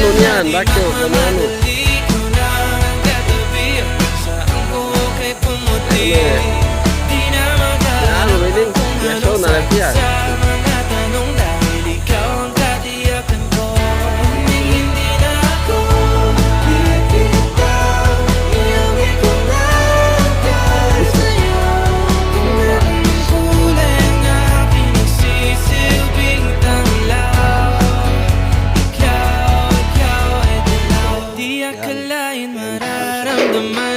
ano niyan, bakyo, ano. Ano eh. Ano, may din. Yaso, nalapya. Akalain mararamdaman